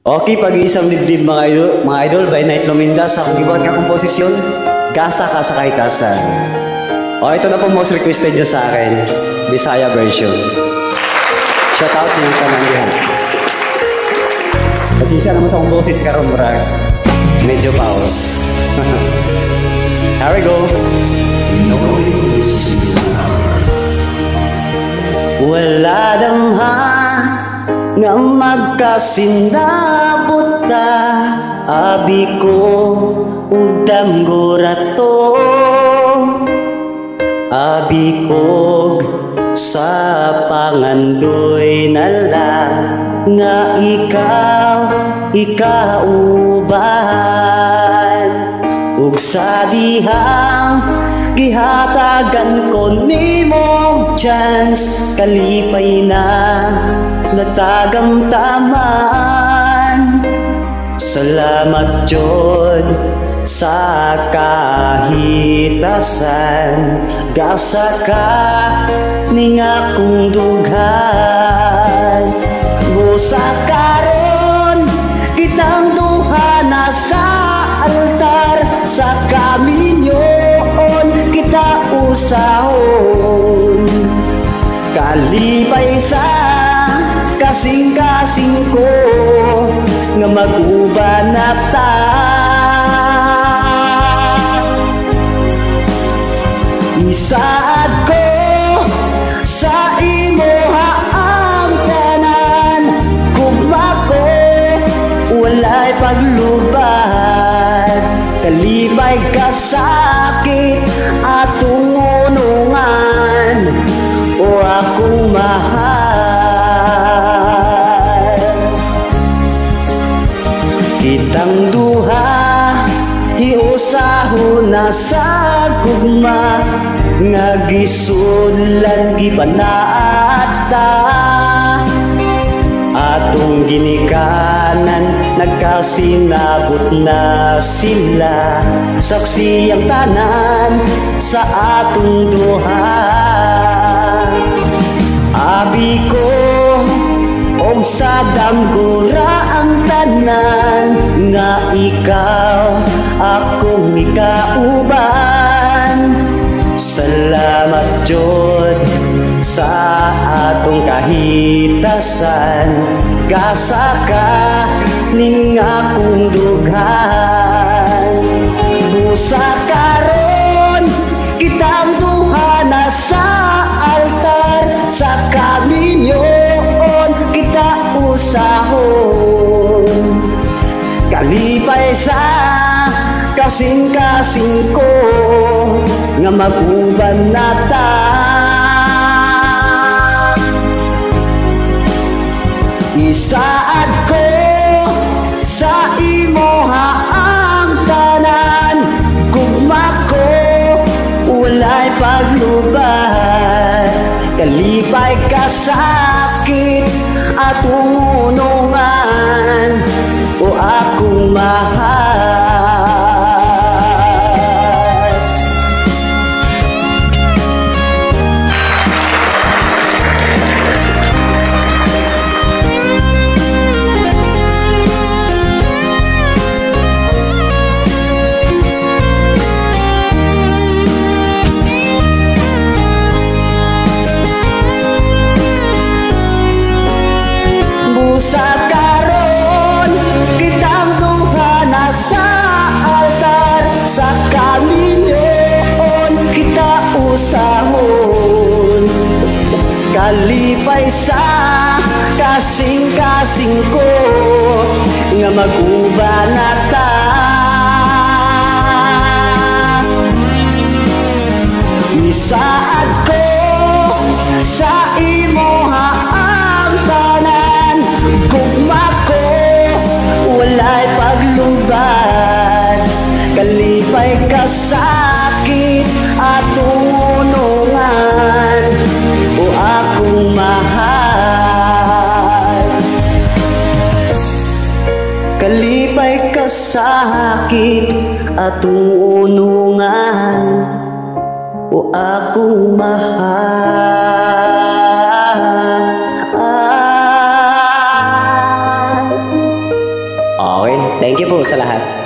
Okay, pag-iisang dibdib mga idol, by Night Luminda sa akong gibuhat nga komposisyon, Gasa Ka sa Kahitasan. O, ito na po most requested niya sa akin, Bisaya version. Shout out sa inyong kanandihan. Pasensya naman sa akong boses karon murag medyo pause. Here we go. Wala damhan nga magkasinabot ta, abi ko ug damgorato, abi kog sa pangandoy na lang nga ikauban, ug sa dihang gihatagan ko nimong chance, kalipay na natagang taman. Salamat Jod sa kahitasan, gasa ka ning akong dughan. Busa karon kitang duha na sa altar, sa kaminyoon kita usahon. Kalipay sa kasing-kasing ko nga mag-uban na ta. Isaad ko sa imoha ang tanan, gugma ko walay paglubad. Kalipay ka sakit atong unungan, o akong mahal. Kitang duha iusahon na sa gugma, nga gisudlan gipanaata. Atong ginikanan nagkasinabot na sila, saksi ang tanan sa atong duha. Abi ko og sa damgura ang tanan, nga ikaw akong ikauban. Salamat Jod sa atong kahitasan, gasa ka ning akong dughan. Busa karon kitang duha na sa altar, sa kaminyoon kita usahon. Kalipay sa kasing-kasing ko nga mag-uban na ta. Isaad ko sa imoha ang tanan, gugma ko walay paglubad. Kalipay ka sakit atong unungan, o akong mahal. Busa karon kitang duha na sa altar, sa kaminyoon kita usahon. Kalipay sa kasing-kasing ko nga mag-uban na ta. Isaad ko sa imoha ang tanan, gugma ko walay paglubad. Kalipay ka sakit atong unungan, o akong mahal. Kalipay ka sakit atong unungan, o akong mahal. Thank you po sa lahat.